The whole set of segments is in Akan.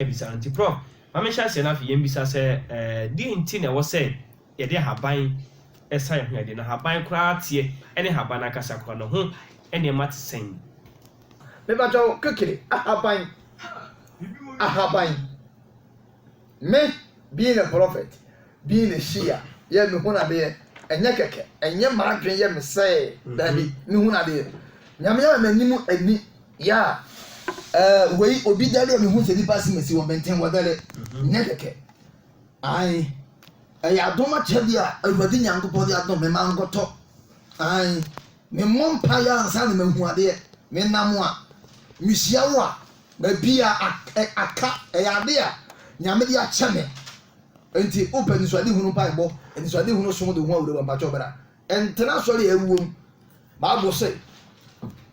ebisa nti prof mama sha se na fi yembisa se di nti na wo se ye de haban esa ye hwede na haban kra tie ene haban akasa kra no ho ene mat sen me ba jo kekere ahaban me being a prophet being a Shia ye me hu na de enye keke enye ma adwen ye me say dabi me hu na de nyame ya manimu ani ya wei obi dale me hu se ni pass me si wo benten wadale enye keke ai ya doma chedi a awadi nyankopɔ de adom me ma ngoto ai me mompa ya ansa na me hu ade me namo a me hia wo a ba bia aka ya ade a nyame de a cheme enti open so ade hunu pa bo enti so ade hunu so de hu awure ba pacho bra entena so le ewuom ba bo se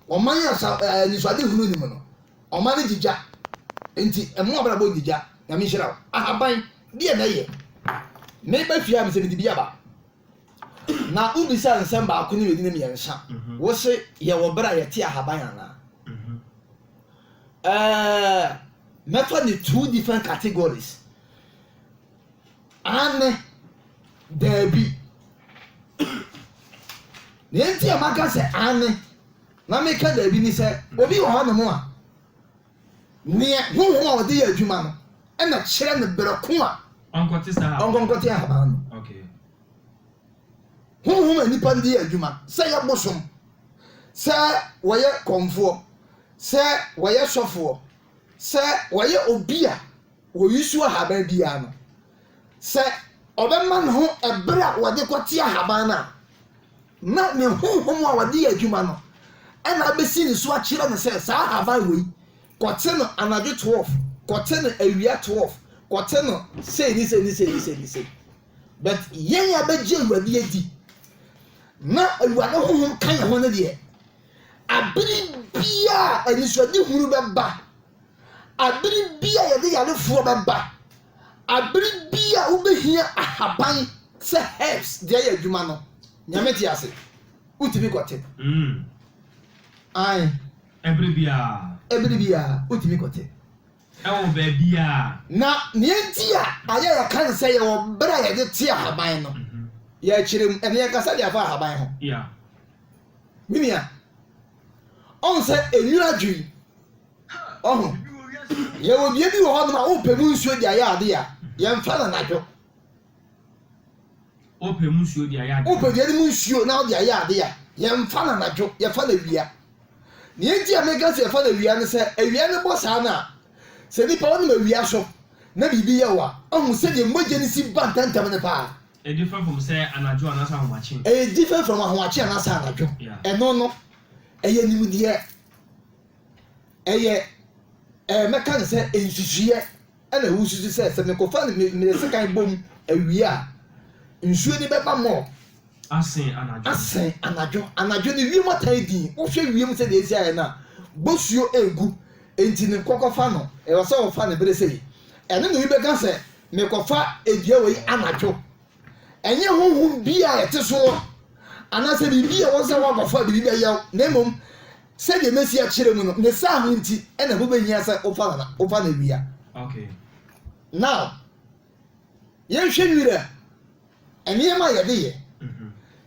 o man ya sa ni so ade hunu ni mo no o man ni jija enti emu abra bo jija nyame hira ahaban de na ye me ba fia me se ni bia ba na ubisa nsem ba ko ni wedi ni yensa wo se ye wo bra ye ti ahaban ana mefa ni two different categories ane debi nenti amaka se ane na meka debi ni se obi wo hono mo a ne huhu a wode ya adwuma no e na kire ne bereko a onkote ahaban no okay huhu ma nipa ndi ya adwuma se ya bosom se woye konfo se woye sofo se woye obi a woyisu ahaban bia no se obemma no ho ebra wode kwoti ahaban na ne honhom a wode ya adwuma no e na besi ni so akire ne se sa ahaban wei kote no anadwo 12 kote no awia 12 kote no sei ni but yen ya beje awade adi na awade honhom kan ho ne de abiri bia anisode huru beba abiri bia yede yale fuo beba abiri bia ubehia ahaban se helps de ya adwuma no nyame ti ase utibi kote ai every bia utibi kote ewo be bia na nienti a aya ya kan se ye wo bra yede ti ahaban no ya chirem ene ya kasa de afa ahaban ho yeah minia on se enura dwi oh ye wo bie bi wo ho na wo pemu nsuo dia ya ade ya ye mfa na nadwo o pemu nsuo dia ya ade wo pe dia mu nsuo na dia ya ade ya ye mfa na nadwo ye fa na wia ne enti amega se fa na wia ne se awia ne bosa na se ni pa woni ma wia so na bibi ya wa ohun se de moje ni si bantantam ne pa different from say anajo anasa homachi different from ahoachi anasa anajo no eye nimudie eye meka ne se ensusuye na wususu se me ko fa me se kan bom awia nsuo ni beba mo asen anajo ni wi motai din wo hwe wi mu se de esia na bosuo egu enti ne kokofa no e wo se wo fa ne bere sei ene no wi beka se me ko fa edua we anajo enye honhom bia yete so anase bibia wo se wo gofa bibia yaw nemom se de mesi a kire mu no ne sa ho nti ena ho behia se ofa na wia okay now ye hwe nwira ene ma yede ye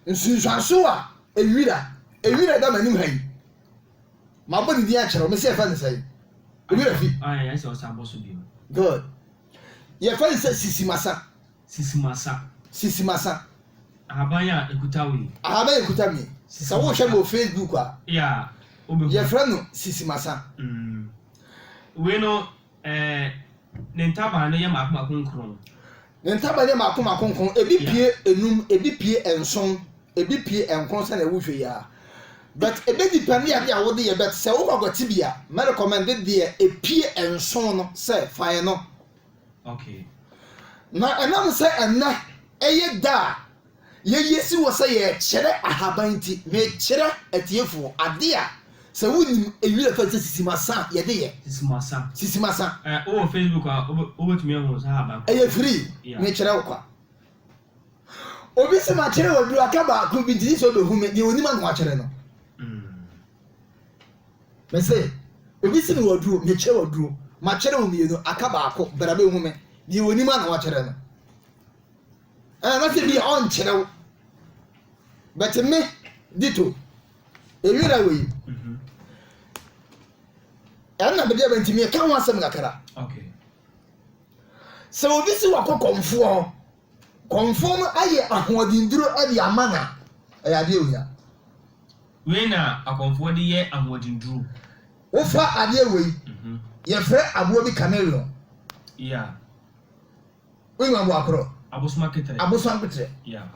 nsunsuaso a ewira da manim han ma bodi dia kire o me se fa ne sai ewira fi ya se o sa boso bi good ye fa se sisimasa ahaban ya ekuta mi sa wo hwe mo Facebook a yeah ye fra no sisimasa we no ne ntaba no ye makoma konkron ne ntaba ne makoma konkron ebi pie enum ebi pie enson ebi pie enkron sa na wo hwe ya but ebe depend ya wo de ye bet se wo kwagoti bia me recommended de epie enson no se fa no okay na enam se enna eye da ye yesi wo se ye kire ahaban ti me kire atiefo ade a se wonim ewira fa sisimasa ye de ye sisimasa o Facebook o betumi ho sa ahaban eye free me kire wo kwa obi se ma kire wo duru akaba ko bi di so be hu me ni onim anu a kire no me se obi se me wo duru me kire wo duru machere wo mienu aka baako brabe hu me di woni ma na wa chere no na se bi on chere wo but me dito ewira we na be dia bantimi ka ho asem gakara okay so obi si wa konfo no aye ahodinduro e di amana ya de oya we na akonfo de ye ahodinduro wo fa ade we ye fre abo bi kamelo yeah we ma bo akoro abosoma ketere yeah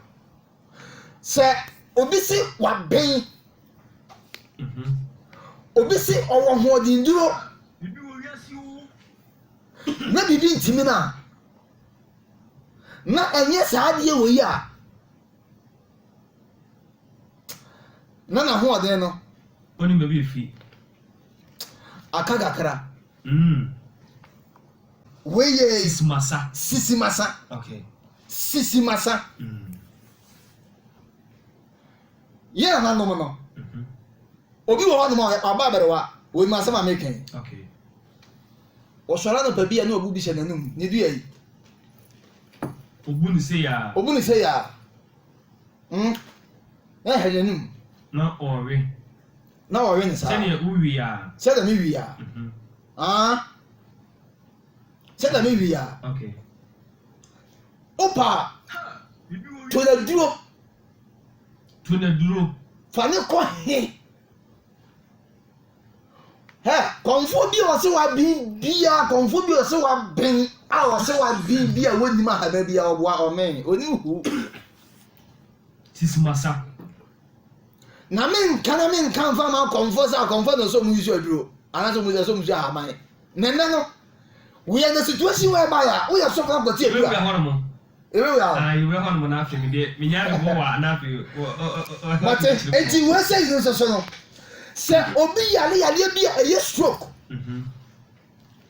se obi si wa ben obi si owo hodinduro bibi wo wiase o na bibi ntimi na enye saade we ya na ho ode no oni me bi fi aka gakra we ye sisi masa okay sisi masa ye na no obi wo no mo aba berewa we ma sama meken okay o swara no pa bia na obu bi hye nanum ni du yi obu ni se ya na hyejanum na ore ni sa se ne uwi ya se da mi wi ya se da mi wi ya okay opa to na duro fa ne ko he konfo bi o se wa bia konfo bi o se wa ben a o se wa bia woni ma ha ba bia o o men oni hu sisimasa na men kan fa ma konfo sa konfo no so mu use aduro ana so mu use aman nene no we are in the situation where by we are so come go tie we hono we are you we hono na afi me nya de bo wa na afi but enti we say you so no se obi yale bia a stroke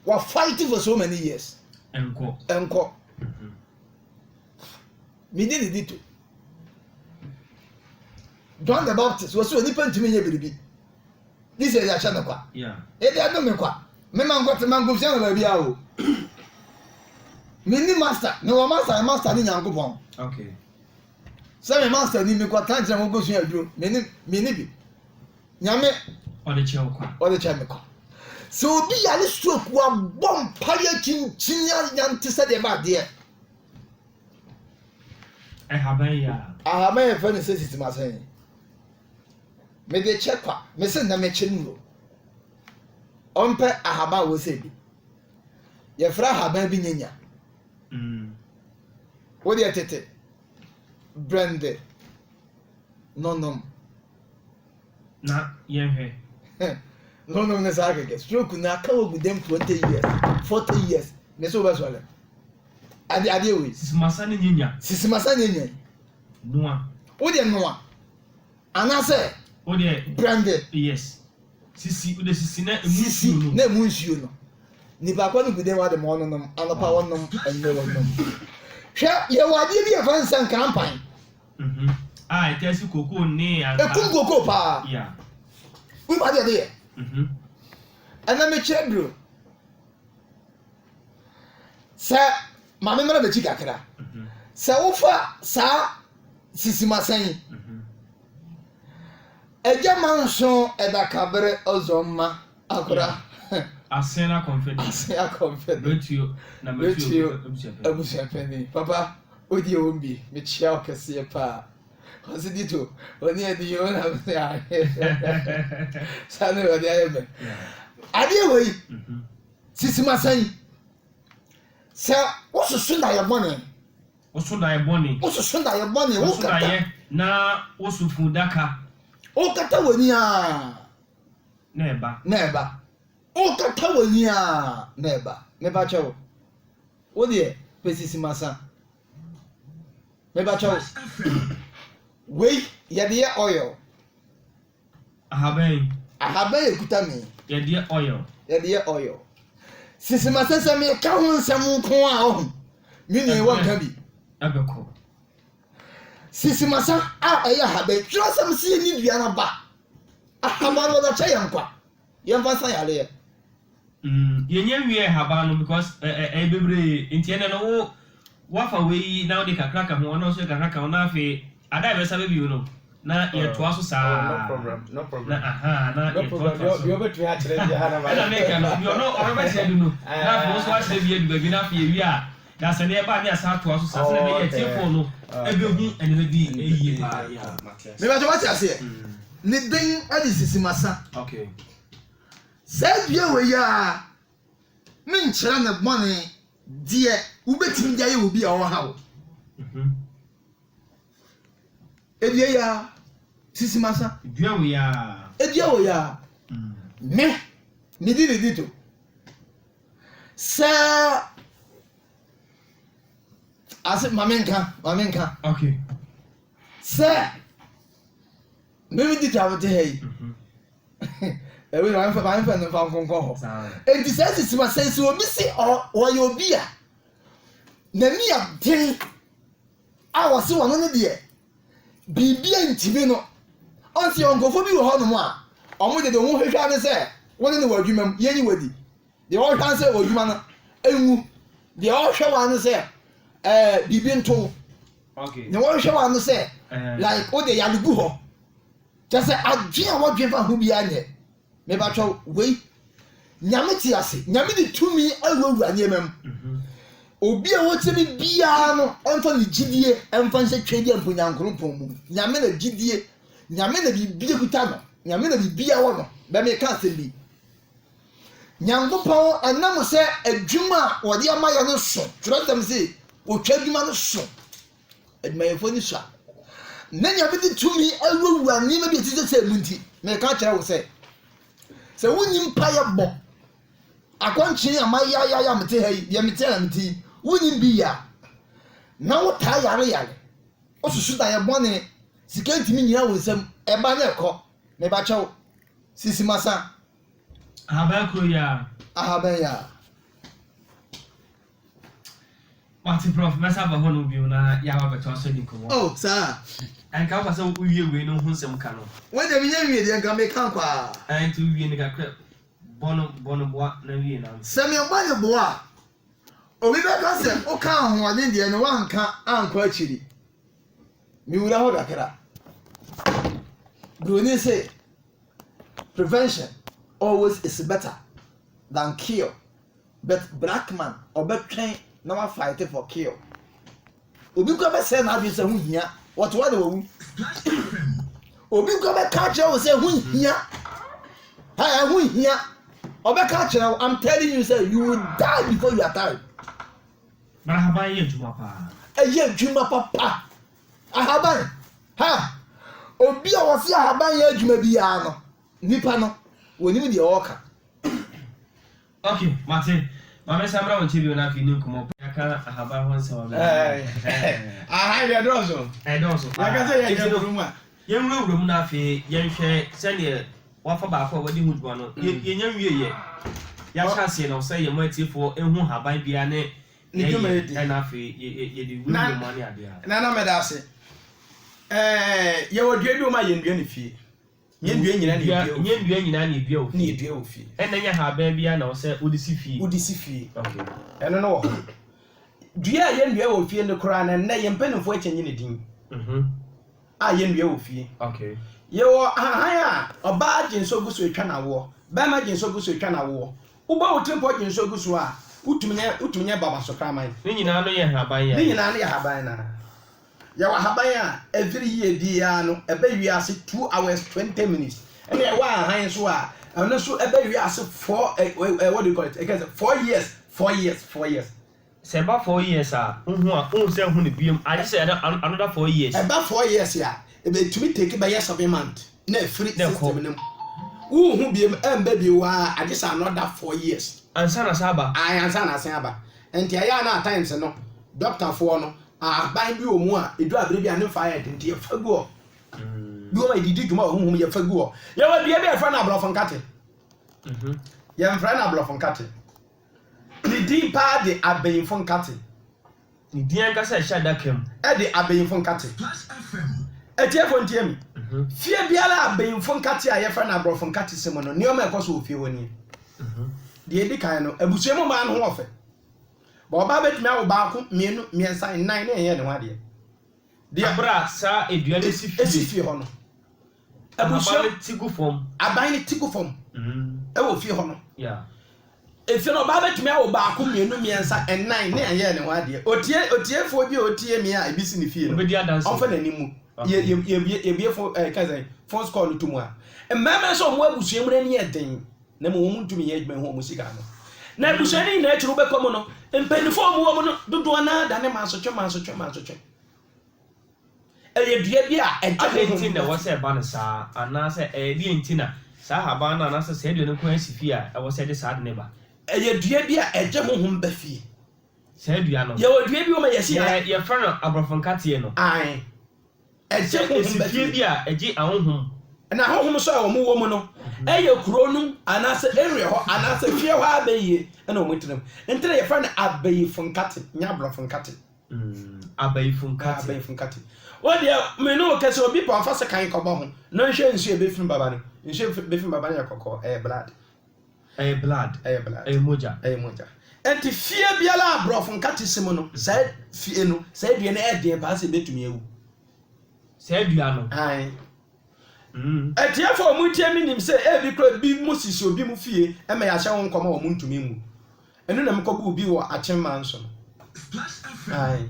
we fighting for so many years enko me did it John the Baptist was so nipa ntimi nya biribi this is ya chana kwa yeah e dey do me kwa me man got man go fian ba bia o me ni master me wo master ni nyankopon okay so me master ni me kwa tanche mo go fian aduro me ni bi nyame o de che me kwa so bi ya le stroke wa bom pare chin ya ntse de ba de haban ya haban ya fa ni se sistema sen me de check kwa me se na me chinwo ompe haban wo se bi ye fra haban bi nyanya wo de tete brande nonom na yenhwe nonom ne sa keke stroke na ka wo gudem 20 years 40 years ne so ba so ale ade we sisimasa nyenya noa wo de noa anase wo de branded yes sisi wo de sisi na emunsuo no ni ba kwa no gudem wa de mo no nom anopa wonnom enye wonnom hwe ye wade bi e fansan campaign it is koko ni e kum koko pa yeah we ba de ana me chedro sa mame mara be chikakra sa ufa sa sisimasan eja manso eda kabere ozomma akora asena confidence betio na betio abusia peni papa odi ombi me chia okese pa osidito oni edi yo na sa no odi ayeme ade we sisimasan sa wosusu na ye bone wosu da ye bone wo kata na wosufu daka o kata wani a na eba o kata wani a na eba me ba chawo wo de pesisi masa me ba chawo we ye de oil ahaben ekuta me ye de oil sisi masese me ka ho nsem ko a o mi ne wo nka bi abeko sisi masa a eya habe twasem si ni dua na ba ahama no da cha yankwa yemfa san yale Yenye wie haba no because bebre ntiene no wo wafa we na de kakra ka ho no so kakra ka na afi ada be sabe bi no na ye to aso sa no problem na no problem you better ha chere bi ha na na make no you know or be say du no na for so wa chere bi edu bi na afi wi a da se ne ba ni asa to aso sa se ne ye tie no ebe hu ene be di eyi ba ya me ba to what you say ni den adi sisimasa okay say bia we ya me nkyere na bone die ubetim dia ye obi a wo ha wo edie ya sisimasa dua we ya edie wo ya me ni di to sa ase mamenka okay sa me di ta wote hey ewe na fa no fa konko ho enti sa sisimasa si obi si o ye obi a na mi abden a wo se wono ne de bibia ntimi no onsi onkofo bi wo ho no mo a omo de ho hwehwa ne se woni ne wadwumam yenyi wadi de wo hwan se wadwuma no enwu de wo hwa ne se bibi nto okay ne wo hwa ne se like o de yalugu ho just say adwe a wadwe fa ho bi anye me ba twa wei nyame ti ase nyame de tumi awuwa nyemam obi a wotemi bia no onfa ni gidie enfa nse twedi ampunyankropon mu nyame na gidie nyame na bibia kuta no nyame na bibia wo no be me ka sembi nyankopon anam se adwuma wode amaye no so twrodam se otwa adwuma no so adwuma yefo ni so na nyame de tumi awuwa ni ma bi tise se munti me ka kire wo se wonyi mpa ye bo akwanchi amaya mete hai ye mete na meti wonyi biya na wo ta yare osusu da ye bone sika ntimi nyina wo nsam eba na ekọ me ba chew sisimasa ahaba ya Mati prof mesa ba hono bi na ya ba beto so ni komo oh sir an ka ba so uwie we no hunsem ka no when dem nya wie de nka me kan kwa an tu wie ni ka bono boa na wie na se me gba ne boa obi be ka se o ka ho ade de no wanka anko achiri mi wura ho dakara Bruni say prevention always is better than cure but black man obetwen na wa fight for cure obi ko be say na adu say hu hia what wa de wu obi ko be ka che wo say hu hia ha hu hia obe ka che I'm telling you say you will die before you are tired bara haban ye juma pa eye juma papa ahaban ha obi a wo se ahaban ye juma bia no nipa no woni de oka okay mate mama samra won chibi na fi ni nkomo aka ahaban hon se wa be aha de dozo ya ka se ye ke rum a ye nwurum na fi ye hwe se ne wafa ba fa wadi hu juma no ye nya wie ye ya chance no se ye matifo ehu haban bia ne ni juma ye na fi ye di wuru mo ani ade na me da se ye wodua bi o ma ye ndua ne fie ye ndua nyina ne bia o ni dua o fi ena nya haban bia na o se odisi fie okay eno no wo dua ye ndua o fie ne kora na ye mpanimfo akyenye ne din a ye ndua o fie okay ye wo ahan a oba jinso guso etwa na wo ba ma jinso guso etwa na wo uba wo tempo jinso guso a utumnya baba so kraman ni nyina no ye haban ya ni nyina no ye haban na ya wa haban a every year dia no ebe wi ase 2 hours 20 minutes ene wa ahan so a eno so ebe wi ase 4 what do you call it again 4 years se ba 4 years a hu se hu ne biem I say another 4 years eba 4 years ya ebe tumi take by 7 months na free system nem hu biem embe bi wa agisa another 4 years ansa na saba ansa na saba enti aya na times no doctor for no ban bi omu a edu abre bi ane fire enti ye faguo bi o ma didi dwuma hu ye faguo ye wa bia be fa na blofon kate ye mfra na blofon kate ni di pa de abenfon kate ni di an ka sa sha dakam e de abenfon kate etiefo ntiem fie biara abenfon kate a ye fa na blofon kate semo no ni o ma ekoso ofie woni de di kan no abusua mu ma no ho ofe ba oba betumi awo ba ko mienu miensa nnan na ye ne ho ade de abra sa eduane esifie ho no abusua tigu fom aban ne tigu fom e wo fie ho no yeah if you no ba betumi awo ba ko mienu miensa nnan na ye ne ho ade otie fo bi otie mi a ebisi ne fie no obedi adanse on fa nanimu ye fo kaza phone call no tumu a mmeme so mo abusua mu ne ye den na mo mu ntumi ye adwuma ho mo sika no na abusua ni na chiru bekomo no mpanifo mu wo no dodo na da ne masocho eye dua bi a adenti na wo se ba no sa ana se di entina sa haba na ana se de ne ko asifia e wo se de sa de ne ba eye dua bi a eje honhom ba fie sa dua no ye wo dua bi o ma yesi ye fa no abrofon no ai eje honhom ba fie bi a eje ahonhom na honhom so a wo mu no eye kuro no ana se area ho ana se fie ho abaye na o mutinam entere ye fa no abaye funkate nya abrofon kate abaye funkate What dear, me no kese obi pa fa se kan ko bo ho. No hwe nsu e be fim baba no. Nsu be fim baba no yakoko blood. Blood. Moja. Moja. Enti fie biala abrof nkate sim no. Sa fie no, sa due na e de pa se betumi ewu. Sa dua no. Ai. Eti afọ mu tie minim se e bi kro bi mu sisi obi mu fie e me ya hye won koma wo mu ntumi mu. Enu na me kogu obi wo achema nso no. Ai.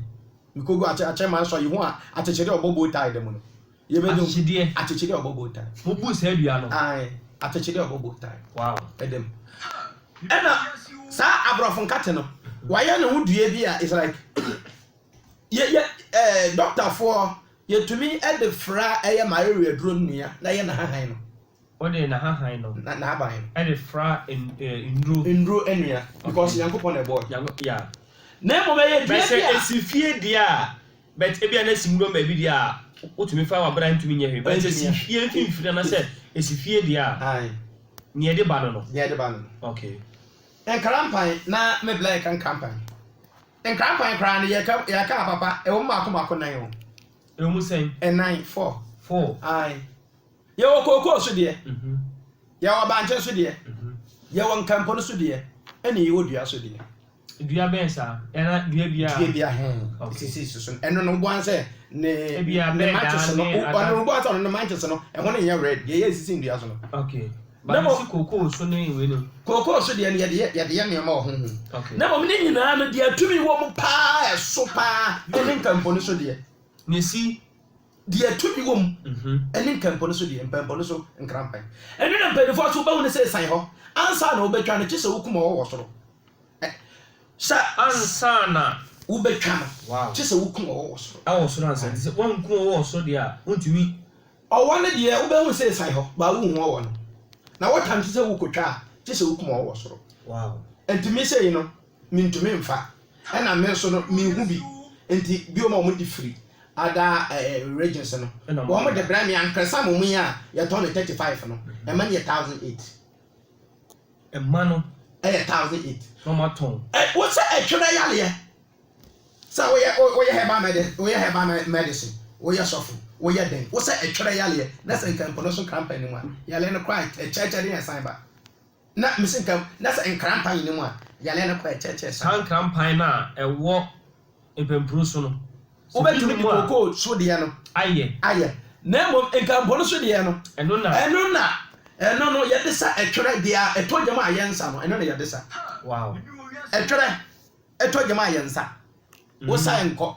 Mikogo achema so yi ho a atechede obobo tai dem no ye be do atechede obobo tai mo bu sa dua no ai atechede obobo tai wow edem ena sa abrofon kate no waye ne ho dua bi a is like doctor for ye to me at the fra eye malaria duro nua na ye na hahan no o de na hahan no na aban at the fra indro enua because yankopon e boy yeah na mo be ye dua bi a esifie dia but e bia na simuro ma bi dia otumi fa wa bra ntumi nye he but esifie mfimfiri na se esifie dia ai ni e de ba no okay en karampan na me bla kan karampan en karampan kra na ye ka papa e wo mako nan yo e mu sen en 4 ai ye wo koko so de ye wo banche so de ye wo nkampo so de ene ye wo dua so de dua ben sa ena dua bia sisi so eno no bo anse ne Manchester no ono bo anse no Manchester no e ho ne ye red ye sisi dua so no okay ba si koko so ne we no koko so de ne ye ne ma ho okay na mo ne nyina no de atumi wo mo pa e so pa ene nkampo no so de ne si de atumi wo mo ene nkampo no so de nkampo no so nkrampan ene na mpa de fo so ba hu ne se san ho ansa na obetwa ne chise wo kuma wo soro sa ansana ubetwa no wow chise wo kuma wo soro awo soro ansa se won ku wo soro de a wontumi owo ne de ube hu se san ho ba wo hu wo no na what time chise wo kotwa chise wo kuma wo soro wow entumi se yi no mintumi mfa ena me so no mi hu bi enti bi o ma mo di free ada regions no wo mo de bra mi ankresa mo mu ya ye ton 35 no e ma ne 1008 e ma no 1008 no ma ton wo se e twere yale sa wo ye heba medicine wo ye sofu wo ye den wo se e twere yale na se nkan pono so campaign ni mu a yale no kwa e cheche dey sign ba na misin kam na se campaign ni mu a yale no kwa e cheche san campaign na e wo empempuru so no wo betumi di koko so de no aye na mo nkan pono so de no eno no ye de sa e twere dia e to jama ayensa no eno na ye de sa wow e twere e to jama ayensa wo sa enko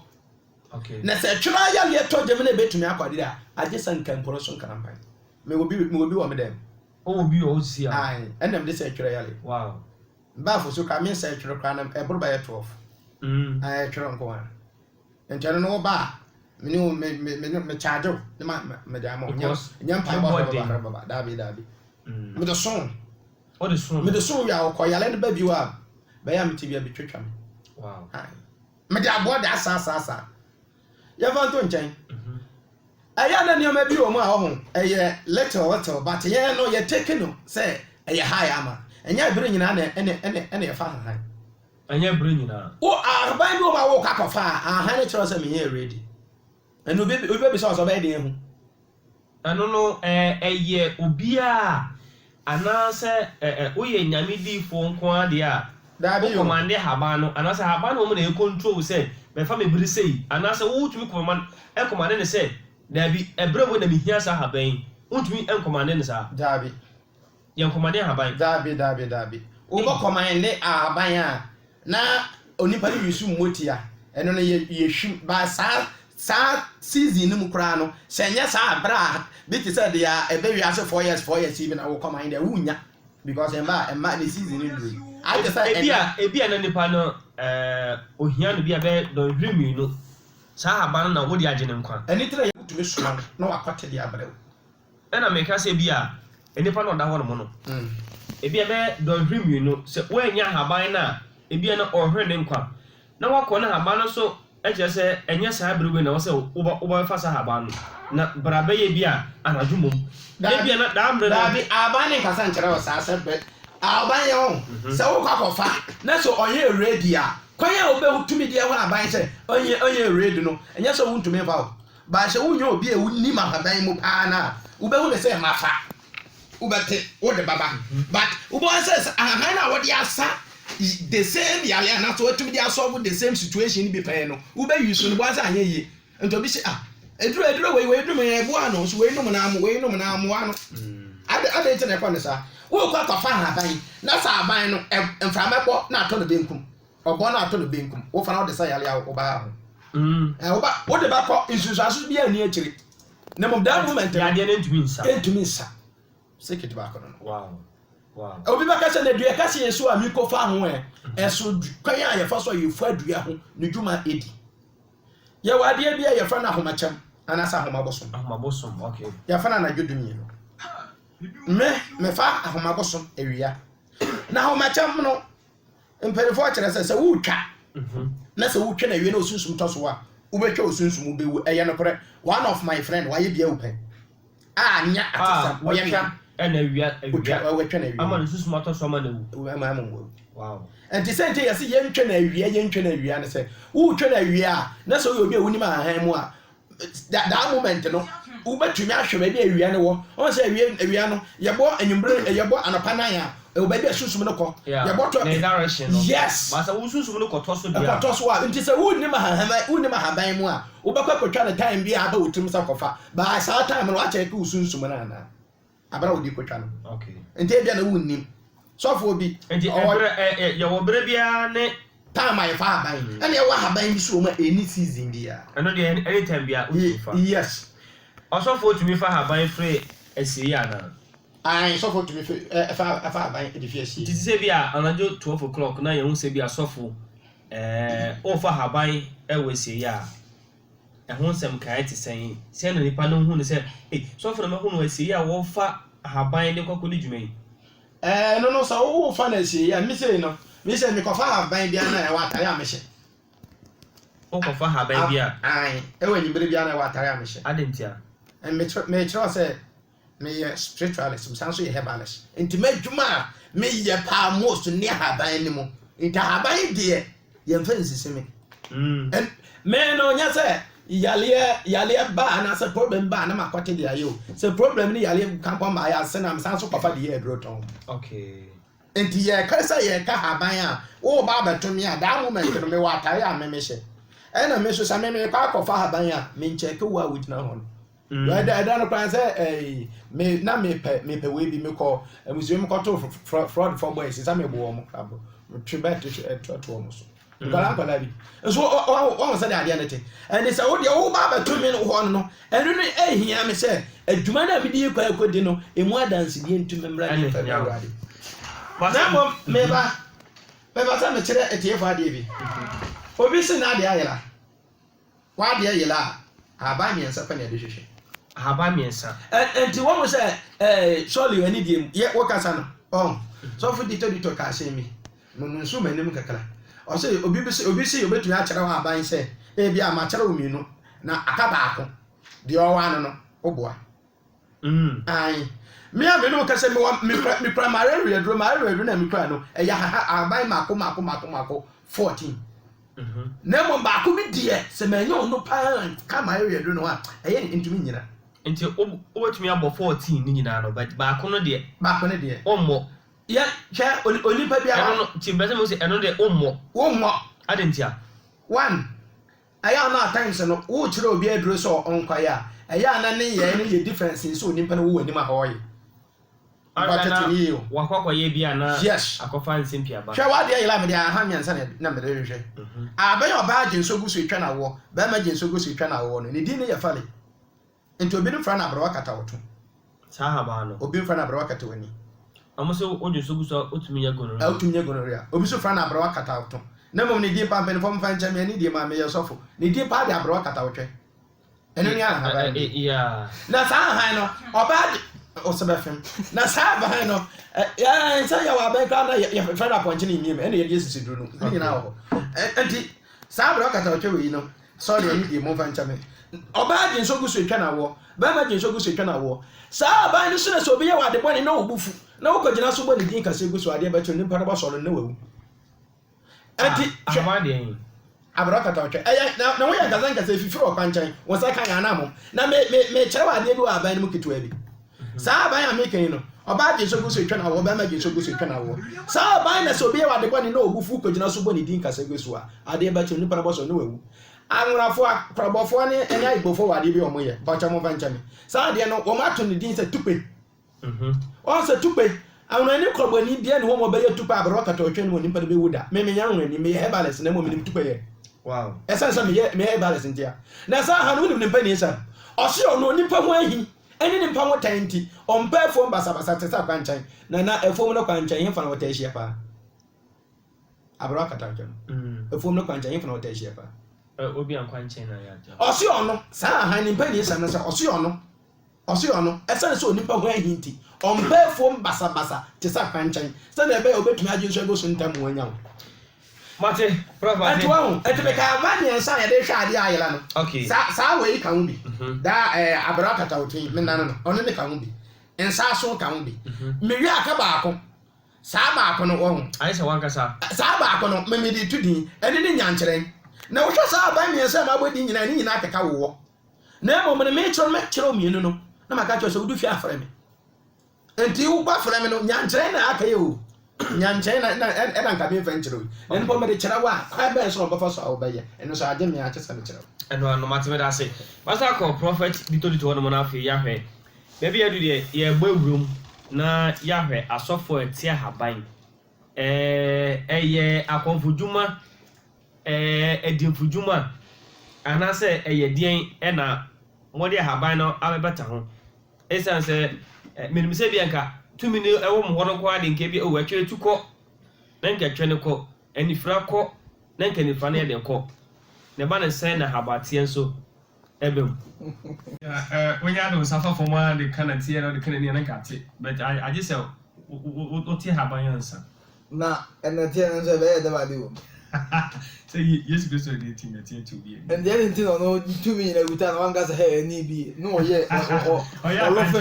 okay na se twere yale e to jama na betumi akwade a age san nkan pono so campaign me obi wo me dem o obi o si a ai enem de se twere yale wow ba fo so ka me se twere kwa na e buru ba ye 12 ai twere nko wa enchero no ba me charge me da mo nyam pa ba dabi me do son o de son me do son ya ko yale ne ba bi wa ba ya meti bia betwetwa me wow ai me da bo da asa ya van to nchen aya na ne o ma bi o mu a ho eye little but ye no ye take no say eye high ama enya bere nyina na ene fa high anya bere nyina o arban bi o ma wo ka kofa aha ne chiro say me here ready eno obi so be de ehu ano no eye obi a anase oye nyame di fo nko ade a Dabi yo. command haban no anase haban no mo na e control say me fa me biri sei anase wo tumi command ne say dabi ebrebo na me hia sa haban untumi command ne sa Dabi. ye command haban Dabi. Wo ba command aban a na onipa ni yusu motia eno no ye hwim ba sa season no mu kra no senya sa abra bi ti say dia e be wiase 4 years even I will command there wunya because emma the season no do I just say ebia na nipa no ohia no bia be don hwimi no sa haban na wo di agene nkwa eni tire ye tumi suma na wakote dia abra na me ka say bia enipa no da ho no mo no ebia be don hwimi no se wo anya haban na ebia na ohwe ne nkwa na wakọ na haban no so eje se enya sa abrewe na wo se wo fa sa haban no na brabe ye bia anadwumom ebia na da amre Dabi aban ne kasa nkyere wo sa be aban ye ho se wo kwakofa na so onye ready a kwanya obe hutumi dia ho aban se onye ready no enya so wuntumi fa wo ba se wunyo obi e wunni ma haban mu pa na ube hu se mafa ubete wo de baba but ubo se ahan na wo dia asa the same yale na so wetumi dia solve the same situation bi pay no ube use no bo asa anya ye nto bi se eduro we dum e bo ano so we num na amu ano ade ite na kwa ne sa wo kwa fa haban na sa aban no mframebo na ato no benkum obo na ato no benkum wo fa na wo de sa yale a wo ba ho wo de ba ko insusu bi ani akiri na mo that moment ya de ne ntumi nsa sekit ba ko no wow obi ba ka se na dua ka se yesu a mi ko fa ho eso kwan ya ye fa so ye fu adua ho ne dwuma edi ye wade bia ye fa na homacham ana sa ahomabosom okay ye fa na dwodumi no me fa ahomabosom ewia na homacham no mperifo kire se wutwa na se wutwa na wie na osunsum to so a ubetwa osunsum ubewu eye no kore one of my friend waye bia upen anya atisa wo ye hwa ena wia wetwa na wie ama no susu moto so ma na wu ama wow enti sente yesi yentwa na wie ne se wutwa na wie a na so obi ewuni ma han mu a that moment no ubetumi ahwe be awia ne wo on se awia no yebo anyumbre yebo anopa nan a obabi asusum no ko yebo to direction no yes masa ususum no kotoso dia kotoso a nti se wunni ma haban mu a ubakwa kwatwa na time bi aba utum sa kofa ba sa time no ache ke ususum na na abara odi kwatwa no okay nti bia na wunni sofo bi nti yewo bre bia ne time ay fa haban ene wa haban bi so ma any season bia eno de anytime bia usufa yes osofo tumi fa haban free esi ya na ai sofo tumi fa haban edifi esi ti se bia anajo 12 o'clock na yehun se bia sofo o fa haban esi ya ehun sem kai ti sen se na nipa no hu ne se sofo na me hu no esi ya wo fa haban de kokoli dwumai no so wo fa na esi ya mi se mi ko fa haban bia na e wa tare amehye o ko fa haban bia ai e wa nyimbere bia na e wa tare amehye adentia me tro say me spiritualist me sanso ye herbalist enti madwuma me ye pa most ne haban ni mo enti haban de ye mfa nsisime en me no nya say yale ba na say problem ba na makote de ayo say problem ni yale kan kwa ma ya se na me sanso kofa de ye droton okay enti ye ka say ye ka haban a wo ba betomi a da moment no me wa tare a me hye ena me so sa me kwa kofa haban a me nche ke wa wudina ho I don't plan say me na me pe we bi me call museum ko to fraud for boys is am ebo wo mo club tribute to wo so kala kala bi so o say dey ade and say wo dey wo ba to me ho no enu no ehia me say adwuma na me di kwa akodi no emu adanse di entum mra ni February na mo me ba say me kire etiefo ade bi obi se na ade ayela wa ade ayela aba mi ensa pa na de hwehwe haba miensa enti wo mo say surely ani die ye wo kasa no so fu dito ka se mi no nso manim kakra o say obi say obetu ya kire wa aban say e bia ma kire omi no na aka ba ako de o wa no oboa ai me a me no ka se me primary readro na me kra no e ya aban mako 14 na mo ba ko bi die se ma nyo no pa ka ma readro no a e ye ntumi nyina nti obetumi abɔ 14 ni nyina no but baako no de ommo ya cha onipa bia ɛno no ti bɛsɛ mo se ɛno de ommo adentia one aya na times no wo kyerɛ obi aduro so onkwaya aya na ne ye difference so onipa no wo anim ahoye wakɔkɔ ye bia na yes akɔfa nsempia ba hwɛ wade ayela me de aha miansa na me de hwehwɛ abɛyɛ ɔba agyenso gu so etwa na wo ba ma agyenso gu so etwa na wo no ne din ne yɛ fale nti obi no fra na abro wakata woto saa haba no obi fra na abro wakata wani amoso ojo so gu so otumi nya gonorrhea obi so fra na abro wakata woto na mom ne din pa mpene fom fa ncha me ne din ma me yɛ sɔfo ne din pa de abro wakata wotwe ɛno ne aha ba ya na saa aha no ɔba osebefem na saa ba no ya nsa ya wa be ka na ya fe na ponche ni miem ene ye Jesus duro no ni na ho enti saa bro kata otwe we no sorry ani di mo fa ncha me oba agin so gu so etwa na wo ba ma agin so gu so etwa na wo saa ba ni so na so obi ye wa de boni na obufu na wo kogina so boni din kase gu so ade ba tun nipa na ba so no na wawu enti amade yin abro kata otwe na wo ya gazan kase fifiro kwanchan wo sa kan ya na mo na me kire wa de bi wa ba ni mu kitwa bi saa ban amekan no oba je so go so etwa na wo ba ma je so go so etwa na wo saa ban na so be wa de boni na obufu ko gina so boni din kase go so a ade ba che ni para bo so no wawu anrafo probofo ne enya ibofo wa de bi omo ye ba cha mo vancha me saa de no wo ma to ni din se tupe o se tupe anra ni krobo ni de ne wo mo be ye tupe abro kata otwe ni mo ni pa de be wuda me nya anra ni me ye balance na mo mi ni tupe ye wow esa me ye balance ntia na saa ha no ni pa ni esa o se ono ni pa ho ahi eni ni mpa mo tanti ompa fo mbasa tesa kwanchan na efo mo no kwanchan yin fa na wota ehia pa abro akata kyan efo mo no kwanchan yin fa na wota ehia pa obi an kwanchan na ya osi ono saa han ni mpa ni sa na sa osi ono esa so nipa ho ahinti ompa fo mbasa tesa kwanchan sa na ebe obetumi agye nso ego so ntam wanya mate proper atwa etebe ka mani ensa ya de hwa ade ayela no okay saa we ka hu bi da abra kata otin me nan no ono ne ka hu bi ensa so ka hu bi me wi aka baako saa baako no wo ayi se wanka saa baako no me di tudin ene ne nyankyerɛn na wo hwa saa ba mi ensa ma bodi nyina ni nyina akeka wo na mo me kyerɛ omienu no na maka kyerɛ so wudu fi afrɛ me enti wo ba frɛ me no nyankyerɛn na aka ye o nyanche na nka bi venture we eno me de kira wa kwa be so obafa so awobeye eno so ade me ache same kira eno anu matime da se pastor call prophet dito no na afi yahwe bebi edu de ye gbawurum na yahwe asofo etia haban eye akonfuduma edinfuduma anase eye dien na mode haban no abebeta ho esanse menimse bi anka tumi ne ewo mo hono kwa de nke bi o watwe tukọ na nke twe ne kọ anifra kọ na nke nifra ne de kọ ne ba ne sen na habatie nso ebem wonya do safa forma de kana tie no de kana ne na kate but I just say o tie haban yansa na ene tie nso be de ba de wo so yes Christ de tie na tie to bi and then tin no tumi na guta na wanga se he ni bi no ye o lo fe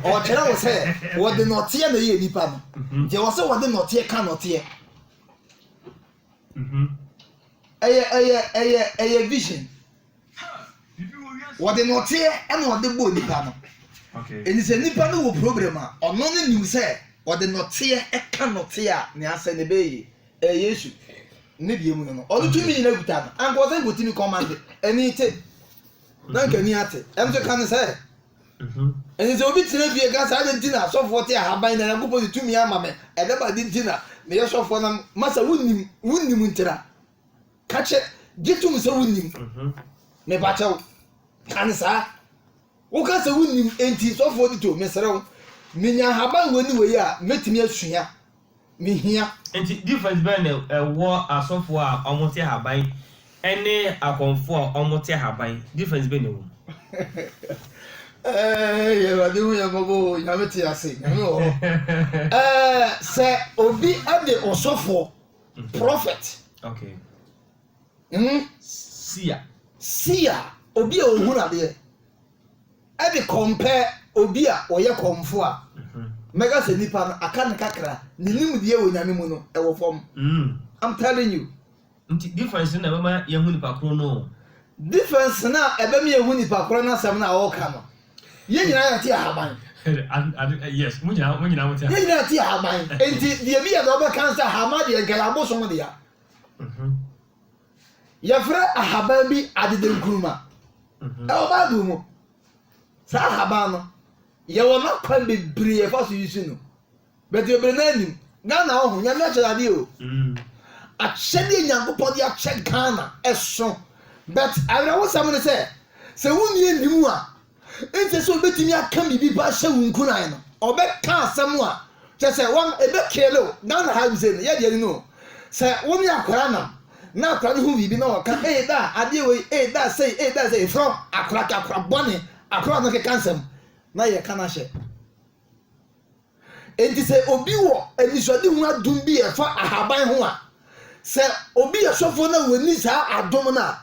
o chere wo se wo de notie na ye nipa no je wo se wo de notie ka notie eye vision wo de notie e na wo de bo nipa no okay eni se nipa no wo problem a ono ne nim se wo de notie e ka notie a ne ase ne be yi Yesu ne die mu no o de tumi na guta no anko se go timi command eni te na nke ni ate em se kan se eni se obi tire fie ga sa Argentina so 40 ahaban na go podi tumi ama me e de ba Argentina me ye so fo na masa wunnim ntira kache gitum se wunnim me ba chaw kan sa wo ka se wunnim enti so 42 me serew me nya ahaban woni we ya metimi asua me hia enti difference ben wo asofo a omote ahaban ene akonfo a omote ahaban difference ben wo ye ba de hu ya bobo ya meti ase no se obi ade osofo prophet okay sia obi a ohun ade ade compare obi a oye komfo a mega se nipa no aka ne kakra ne nim de wo nyame mu no e wo fom I'm telling you difference na ba ma ye hu nipa kro no difference na ebe me ye hu nipa kro na sam na wo ka no Ye nyina ya ti ahaban. Yes, munyina mutia. Ye nyina ti ahaban. Enti de bi ya do be kan sa hama de nkalabo so mo de ya. Yafra ahaban bi adede nkuruma. E ba du mu. Sa ahaban no. Ye wona kwan bebre e fa so yisu no. But you be nanim. Ghana ho nya me chade o. Achede Nyankopon dia check Ghana eso. But I know someone say wunye nimu a ente so betimi aka bibi ba hye wunkunan no. Obeka asem a che say wan ebe kelo Ghana ha say no ye de no. Say woni akora na akora no hu bibi na oka da ade we da say from akora bone akora no ke kansem na ye kana hye. Enti say obi wo anisode hu adum bi e fa ahaban ho a say obi esofo na woni sa adom na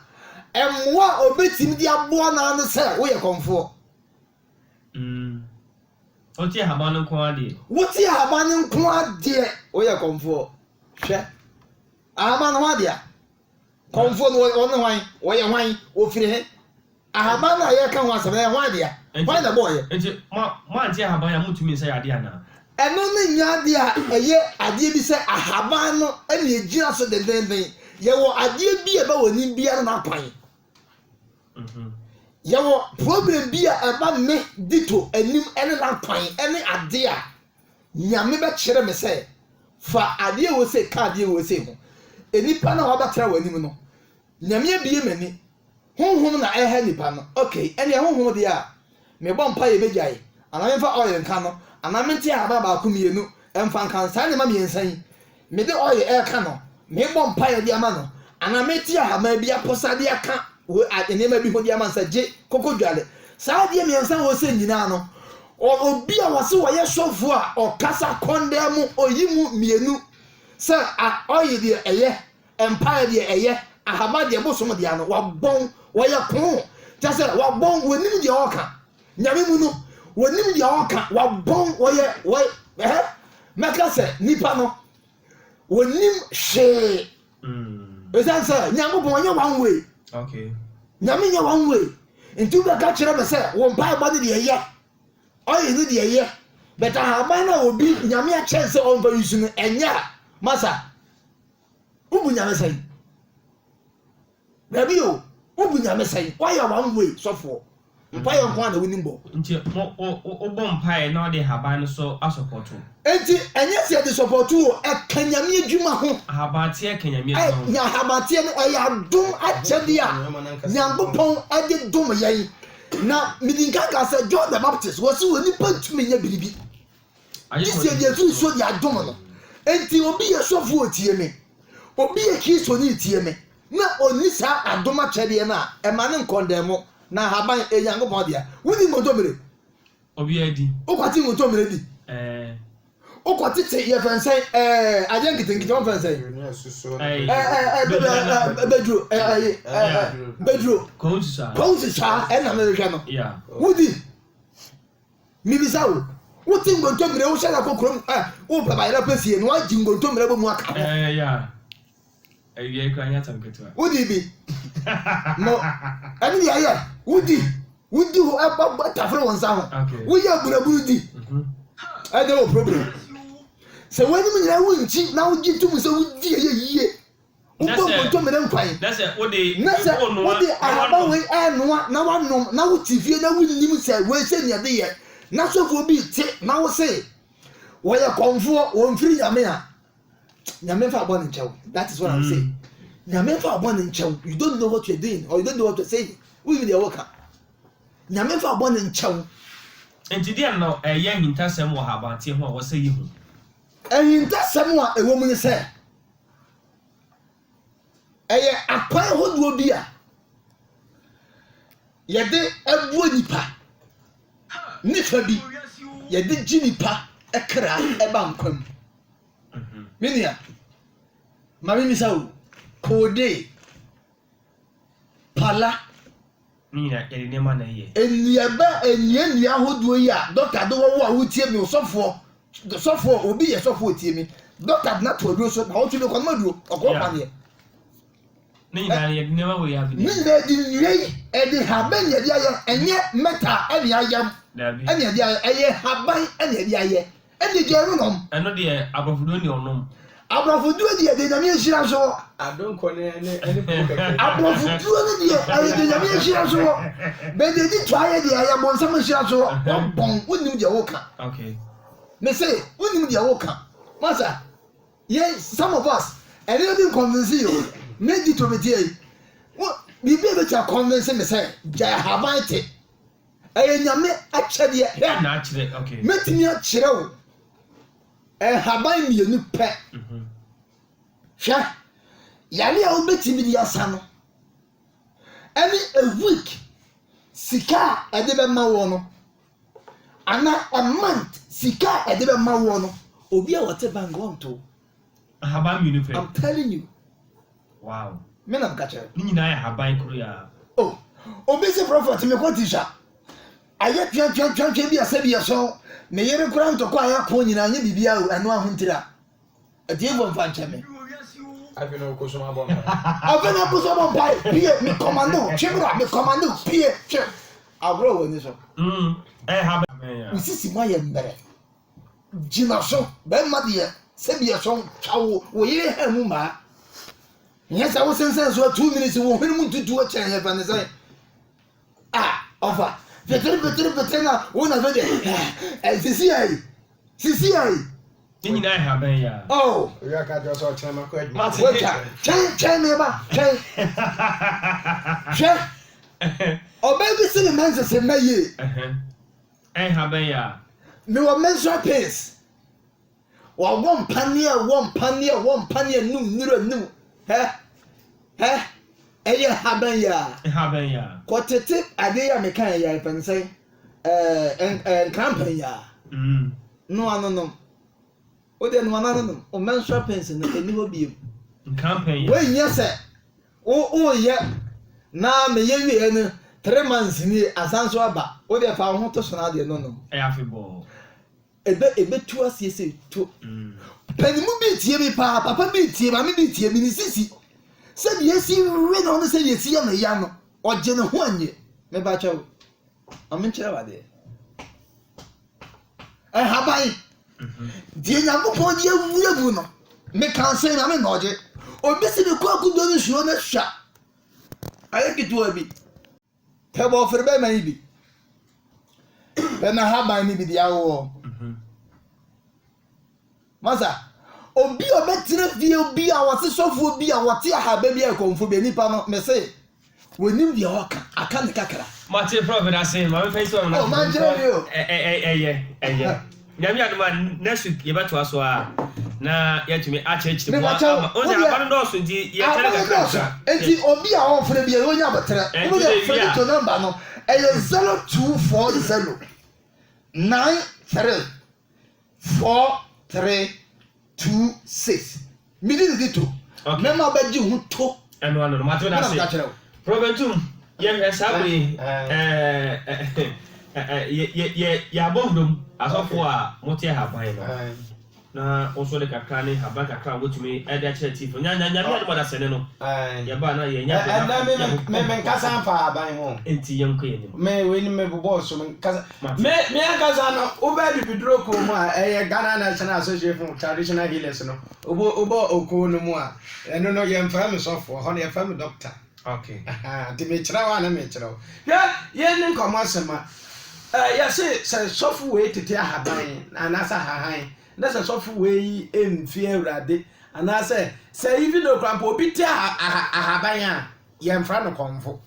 emwa obetim di aboa na ne say wo ye konfo. Oti ahaban nko ade. Woti ahaban nko ade wo ye konfo. Hwe. Ahaban no ade a. Konfo no wo ne hwan, wo ye hwan, wo firi he. Ahaban na ye kan ho asem ye hwan ade a. Why the boy? Enti ma anti ahaban ya mutumi say ade ana. Eno ne nyade a eye ade bi se ahaban no ene ejira so de den ye wo ade bi e ba woni bia na kwan. Ye wo problem bi a eba me dito anim ene na kwan ene ade a nyame be kire me se fa ade wo se ka ade wo se ho enipa na wa batra wanim no nyame abie mani honhom na eha nipa no okay ene honhom de a me bom pa ye bejae ana me fa oil nka no ana me ntia aba ba kumienu emfa nka sa ne ma me nsan me de oil e ka no me bom pa ye de ama no ana me tia ha ma bia posade aka wo enema bi ho de ama nsa je kokodwale sa de me nsan wo se nyina no obi a wase wo ye sofo a okasa kondemu oyimu mienu se a oil de eye empire de eye ahaba de bosom de ano wabon wo ye ko ta se wabon wonim de oka nyame mu no wonim de oka wabon wo ye meka se nipa no wonim hwe esan se Nyankopon ye one way. Okay. Nyame ye one way. Ntu be ka kire be se wo mpa ba de ye oyi ni de ye but ahaba na obi nyame a chance on va yusu no enya masa ubu nyame sai baby o ubu nyame sai why you one way so for mpa ye nko na wonim bo Nti o bom pai na de haban so asopporto. enti enye se de support o e kanyame adwuma ho Ahabate e kanyame adwuma. nya habate no e ya dum akyede a Nyankopon ade dum yen na midinka ka se John the Baptist was woni pantumi nya biribi isi de tu so de adum no enti obi ye sofo otie me obi ye Kristo ni tie me na oni sa adum akyede na e ma ne nkondemo na haban e Nyankopon dia woni ngotomere Obi adi. o kwati ngotomere di o kwati te ye fansan ajenkitenkite on fansan bedro Kousa na me hwa no yeah wudi mibisa wo ti ngotomere wo shara kokrom wo baba ira pefie no agi ngotomere bo mu aka yeah ayi kwa nya tamketo wudi bi no ani ya wudi ho abba tafre won sa ho wo ya buraburu di I don't have problem. So when you know now you to me so ye. That's it. What they ahaba we na wanom na wo TV na wo nim say we say ne de ye. Na so for bi te na wo say wo ye konfo wo mfiri nyame a. Nyame fa abon nchew. That is what I'm saying. Nyame fa abon nchew. You don't know what you're doing or you don't know what to say. We be the worker. Nyame fa abon nchew. Enti dia no eye hintasem wo habante ho a wo say yi hu. Hintasem a ewo mu ni say eye akwan hoduo bi a yede abuo nipa nifa bi yede ginipa ekra eba nkwam minia mami misawo kode pala Nina yede nema na ye eniaba enia hoduo yi a doctor do wo a wotie mi sofo obi ye sofo otie mi doctor na to do so na wo tumi kwa maduro okọ pa ne ne nyina ye nema we ya bi ni na di nwie e di haban ye di aye enye meta e di ayam dabi e di aye haban e di aye e di jeru nom eno de abofudo ni onom abrofudu di de na mi ehira so adonko ne keke abrofudu di aye de na mi ehira so be de di twaye di aye bon sam ehira so bon wonim de wo ka okay me say wonim de wo ka masa yes some of us and you been convince you make it to be there what be able to convince me say ja habante nyame akyede he na akyere okay metimi akyere wo haban mienu pe hwa yale a obetimi di asa no any a week sika ede be ma wo no ana a month sika ede be ma wo no obi a wote bank wonto haban mi ni fe I'm telling you wow me na kache ni nyina ya haban kuro ya oh obi se prophet me ko tisha aye twa bi asabi so me yere kura ntoko aya ko nyina anye bibia anu ahontira adie bo mfa ncheme afino ko so ma bo avena ko so bo bai pie me commando chebra me commando pie che abro woni so haban ya usisi ma ye mbere jina so be madie sabi so chawo wo yere ha mu ma nyesa wo sensen so 2 minutes wo hwenu mu tutu o chen he fa ne sai offer Peter na wona vede sisi ai ni nyina ya haban ya oh ya ka jo so chema ko edma wata chen me ba chen obebi sini manse se maye haban ya me wa menstrual pains wa won pania num niro num eye haban ya kwotete ade ya mekan ya pensai campaign ya no anonom o de no anonom o menstrual pains no eni ho biem campaign we nyese o ye na me ye wie no 3 months ni asanso aba o de fa ho to so na de no no afibol ebe tu asiese to panimu bi tie mi pa papa bi tie ma mi bi tie mi ni sisi said yes you read on the say yes ya me ya no oje ne ho anye me ba chawo aminchira wa de habai die nya ko pon die wurebu no me kan say na me no oje obi si be kwa ku do ni shuo na hwa aye kitu abi tebo ferbe man bi be na habai ni bi dia wo masa obi obetina vie obi a wase sofo obi a wate ahaba bi akonfo be nipa no me say wonim dia hoka aka ne kakra mate prophet asen ma me face on oh man jerry nyame aduma next week ye beto aso a na yatumi achechi mo o se abanu do so ndi ye tere kakra enti obi a wonfre bi onya abetere wo de free to number no 0240 93 4326 midi dito mema ba ji hu to eno ano ma to na say proventum ye hesabe ye abodum asofo a mote haban no na oso le kakra ne haban kakra wotumi e de chere tifo nya mi ade da sene no ye ba na ye nya me nkasa fa haban ho enti yenko ye ni me we ni me bobo so me nkasa me nkasa no oba bibidro ko mu a ye Ghana National Association of Traditional Healers no obo oko no mu a eno no ye mfa me sofo ho na ye fa me doctor okay ti me kira wa na me kira ye ni nkomo asema ya se sofo we tete haban anasa hahan na se sofo we emfi awrade anase se even no krampo obi te ahaban a ye mfra no konfo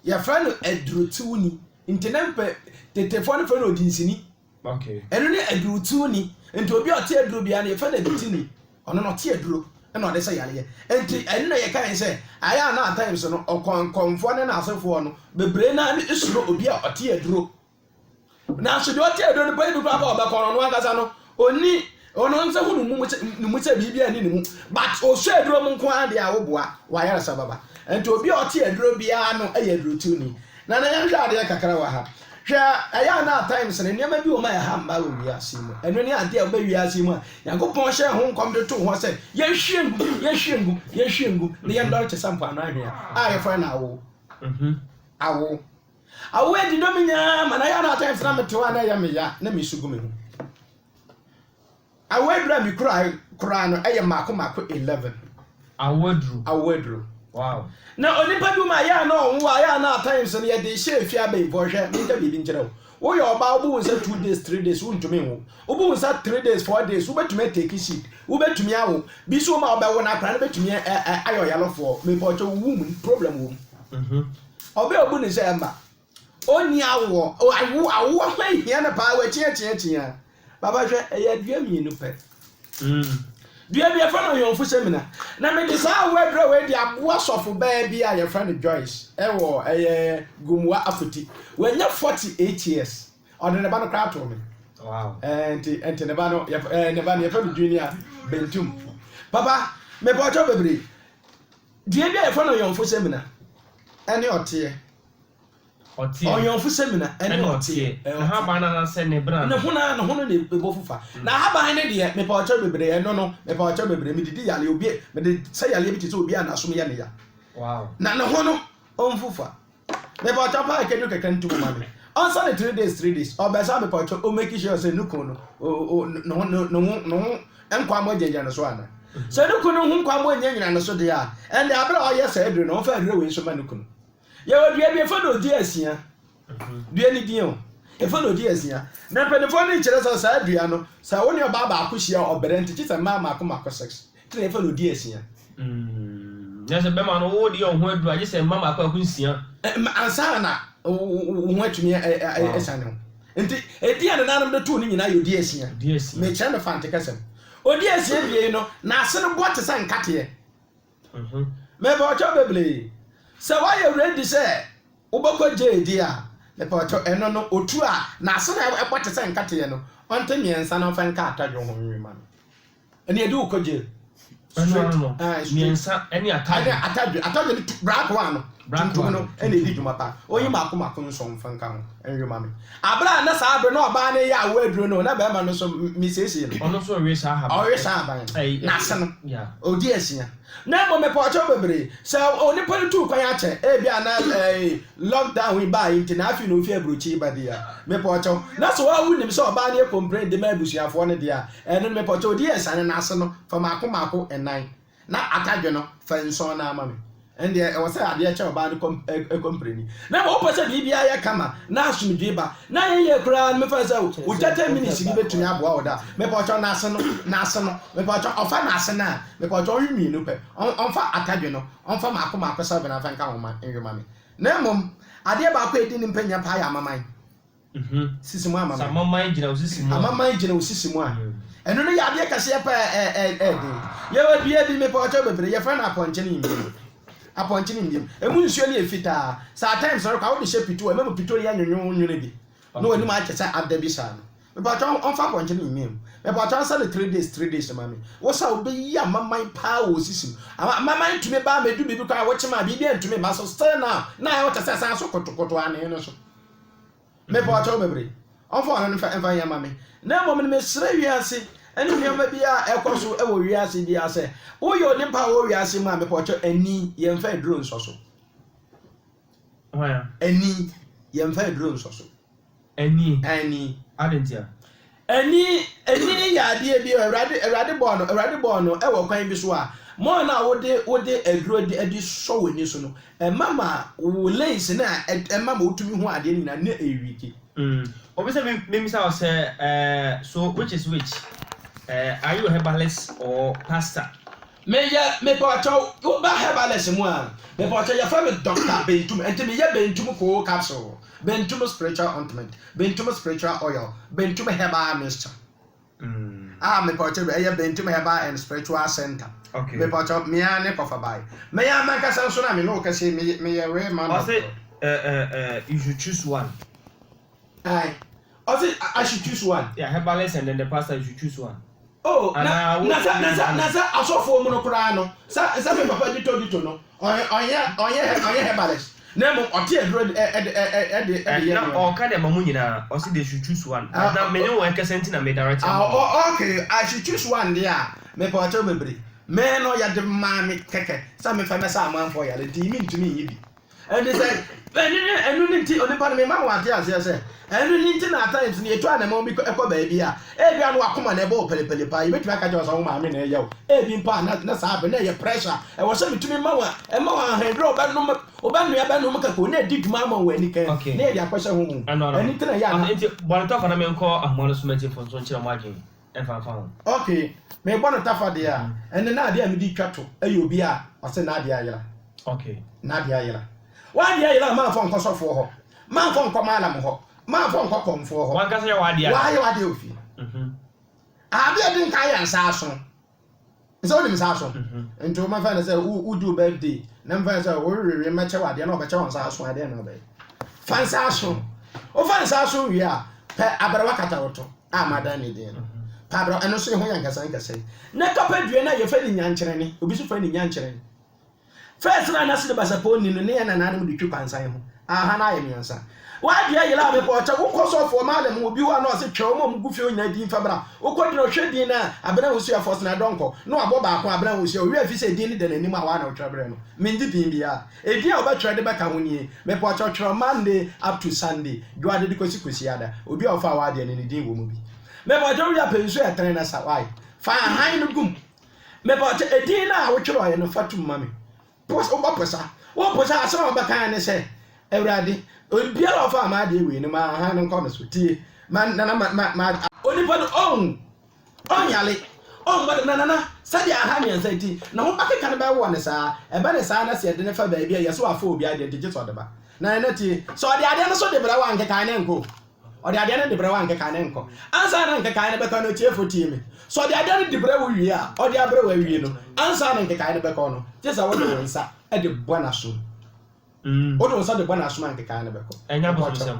ye fra no adurotuni intenempe tetefo no fra no dinsini okay eno ne adurotuni enti obi ote aduro bia na ye fra na ditini ono no te aduro na ode se yale enti eno na ye kan se aya na at times no konfo ne na asefo no bebre na isuro obi a ote aduro na so de ote aduro no pa bi kwa ba obakono no akasa no oni ono nse hu no mu che bibia ni mu but o so aduro mu nko ade a wo boa wa yara sababa enti obi ote aduro bia no aye aduro tuni na yan hwa ade kakara wa ha ɛyɛ na times ne nneɛma bi wɔ ma ɛha mba wɔ wiase mu ɛno ne ade a wobɛ wiase mu a Nyankopɔn hyɛ ho nkɔm de to ho sɛ yɛhwie ngu ne yɛndɔre te sɛ mpoano ahwe a yɛfrɛ no awo adi dɔ me nyaa ma na ɛyɛ na times na mete hɔ a na ɛyɛ meya na mesu gu me ho awo aduru a me koraa no ɛyɛ maako 11 awaduru wow na onipa bi ma ya na onwo ya na times no ye de hye fi abai bohwe nka bibi nkyerɛ wo yɛ ɔba wo bu nsa 2 days 3 days wo ntumi wo wo bu nsa 3 days 4 days wo betumi take sheet wo betumi awo bi so ma ɔba wo na kra na betumi ayo yalofo me bocho wo mu problem wo ɔba obu ne sɛ mba oni awo hia na pa wa chia baba hwɛ ɛyɛ dua mienu pɛ dua bi yɛfrɛ no yɔnfo seminar na mede saa wadura wei de aboa sɔfo baa bi a yɛfrɛ no Joyce ɛwɔ ɛyɛ Gumwa Afoti wanya 48 years ɔde ne ba no kra to me wow nti ne ba no yɛfrɛ no Junior Bentum papa me bɔtɔ bebre dua bi a yɛfrɛ no yɔnfo seminar ɛne ɔteɛ ɔyɔnfo seminar ɛne ɔteɛ ha ba na sɛ ne bra ne ho na ne bebo fufa na ha ba ne de me pa ɔkyɛ bebre no me pa ɔkyɛ bebre me didi yale obi me de sɛ yale bi tete obi ana so me ya ne ya wow na ne ho no ɔmfufa me pa ɔkyɛ pa kɛdu kɛkɛ ntu ma me ɔnsa ne 3 days ɔbɛsa me pa ɔkyɛ o make sure sɛ nuko no ɛnkwa mo gyegye no so ana sɛ nuko no ho nkwa mo nyanyina no so de a ɛnde abra ɔyɛ sɛ aduru no ɔfa aduru we so ma nuko no ye odua bi efa no di asia dua ni din o efa no di asia na penefo ni kyerɛ sɛ saa dua no sa wo ne oba ba akohia obere nti sɛ ma mako 6 tena efa no di asia ya sɛ bɛma no wo di ho adu agye sɛ ma mako akunsia ansa na wo atumi ɛsane ho nti edi ane nanam de to ni nyina yo di asia me kyerɛ no fante kasɛm odi asia bie no na ase no bo te sɛ nkateɛ me ba ɔkyɛ beble sɛ wayɛ ready sɛ wobɛkɔ JD a lepɔtɔ ɛno no otu a na ase na ɛbɔ te sɛ nkateɛ no ɔnte miɛnsa na ɔfa nka atadwo ho nwema no ɛne ɛde wokɔ jail no miɛnsa ɛne atadwo no black one no tuntum no ɛne ɛdi dwuma pa ɔyi mako nso mfa nka ho ɛnwema me abra na saa abra na ɔbaa ne yɛ awo aduro no na bɛrima no so misiesie no ɔno so ɔwe saa aban na ase no odi asia na mo me pɔtɔ bebre sɛ onipa no tu kwan akyɛ ebi ana lockdown wi ba nti na afi no fi abrochi ba dia me pɔtɔ na so wa wunim sɛ ɔbaa ne complain de ma abusuafo no dia ɛno me pɔtɔ odi asane na ase no fa mako ɛnan na atadwe no fa nson na ama me and there was a dear child about the company. Now, what was a BBI kama, now she be ba. Now, you cry, me first out, with 10 minutes to give it to me about that. Me pocho national, me pocho of a national, me pocho you mean, on for Atagino, on for Marco 7 and Fanka woman in your mammy. No, mum, I dare about paying in Pena Pia, mamma. Sisima, mamma, mind, you know, Sisima. And only I dare Cassia, you will be able to pocho, but your friend upon Jenny. Appointing him. A moon surely a fitter. Sometimes I would shape it to a member Pitoria and your own unity. No one might say at the Bissan. But on far pointing him. About answer 3 days, mammy. What's our be a my power system? My mind to me by me do because I watch my baby and to me, Master Stern now. Now, what a sense of Cotoan and so. Me pocho baby. On for an infant mammy. No woman may say, yes. And if you may be a course of we are in the answer. Oh, your nimpa warriors in my portrait, any young fair drones also. Any young fair drones also. Any, I didn't hear. Any idea be a radibono, ever kind biswa. More now, what they agree the show in this one. And mamma will lace and mamma to me who I didn't know a week. Obviously, maybe I say, so which is which? Are you a herbalist or pastor? Me pocho, you ba herbalist one. Me pocho your favorite doctor Bentum, and to me ya Bentum co capsule, Bentum spiritual ointment, Bentum spiritual oil, Bentum herbal mixture. Me pocho ya Bentum herbal and spiritual center. Okay. Me pocho me ane kofa bai. Me ya man kasa so na me no kase me ya we man. I say you should choose one. I should choose one. Yeah, herbalist and then the pastor you should choose one. Oh, nasa asofo mu no kura no. Sa me papa dito no. Onye herbalist. na mo ɔte aduro na ɔka de ma mu nyinaa ɔsi they should choose one na me ne wɔn kɛse nti na me direct okay I should choose one there me pa ɔtɔ bebre me no ya de ma me kɛkɛ sa me fa me sa amanfo ya le di mi ntumi yi bi and they say enu ni ti onipa no me ma wa te ase ase enu ni ti na times ni etu ana mo bi ekɔ ba bi a e bi anu akoma na ebe o pelepele pa ibetumi aka je so ma me na eya o e bi mpa na sa be na ye pressure e wo se mitumi ma wa handle oba no ya ba no ka ko na di duma ma wa ni kan na e di akwese ho eni ti na ya na enti bɔne tɔfa na me nkɔ ahomano so mati fo so nkyerɛ mo adwen ɛmfa fa ho okay me bɔne tɔfa de a ene na ade a me di twato ayi obi a ɔse na ade ayira okay na ade ayira wa ade ayira ma fɔ nkɔsɔfo hɔ ma fɔ nkɔ malam hɔ ma fɔ nkɔ kɔmfo hɔ wan kasa ya wa ade wa ya ade ofi ade ade nka ya nsa aso nso nim nsa aso nto ma fa na say u do birthday na mfa say o rere ma che wa ade na obeche nsa aso ade na obe fa nsa aso o fa nsa aso wi a pe abarawa kata woto amada ne den pa abara eno so ho yankasa nkasa na kapa due na ye fa ni nyankyere ni obi so fa ni nyankyere ni first na se de basapo ni no ne ya na na mu de twi kwansan ho aha na ayemiansa wa dia yela be po cha ukosofo malam obi wa na o se twa o mu gufie onya din fa bra ukodi no hwe din na abena hosu afos na donko no abo ba ko abena hosu o wi afi se din ni de nanim a wa na otwa bre no mendi din bia e dia o ba twa de ba ka ho ni me po cha twa Monday up to Sunday do ade de kosi ada obi a fa wa dia ni din wo mu bi me po cha wi apensu e tren na sa wai fa han no gum me po cha e din na wo twro ye no fatum mame pos o ba posa wo posa asema ba kan ne se Ewrade obiara ofa amade ewe ni ma ha no nko no so tie man na onipa no onyale na sadia aha mi ansa ti na ho bakeka ne ba wo ne saa ebe ne saa na se de ne fa ba bia yeso afa obi ade de so de ba na tie so de ade no so de bra wa nke kan ne nko o de ade no de bra wa nke kan ne nko ansa na nke kan ne be ka no tie fo tie me so de ade no de bra wo wie a o de abra wa wie no ansa na nke kan ne be ka no tie sa wo de nsa e de bona so odo nsa de bona asoma nke kan ne be ko enya bosomsem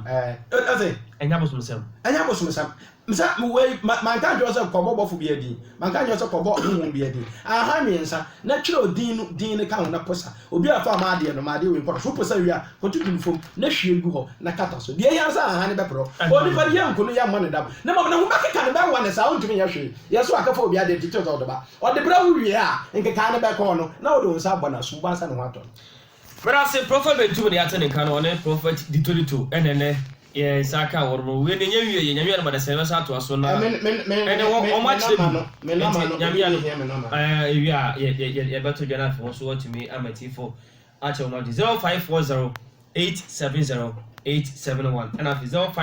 enya bosomsem msa we man kan jo se kobo bofo bi adi man kan jo se kobo ohun bi adi aha mi nsa na twere din ne kan na posa obi afa ma ade no ma ade we nko so posa wi a kotu dum fom na hwie gu ho na kata so de yan sa aha ne be pro odi fa de yan ko no ya mo ne dam na ma na hu bakeka ne be wa ne sa ontumi ya hwe yeso akafa obi ade tito do ba odi bra wu wi a nke kan ne be ko no na odo nsa bona so ba nsa ne ho ato but I say prophet betu ne ate ne kan no ne prophet ditolito enene ye saka wormo we ne nyawie ye nyamia na bada se sa to aso na ene wo match dem nyamia no ewia ye beto jana fo so what me amatifo ache wo 0540 870 871 and af 05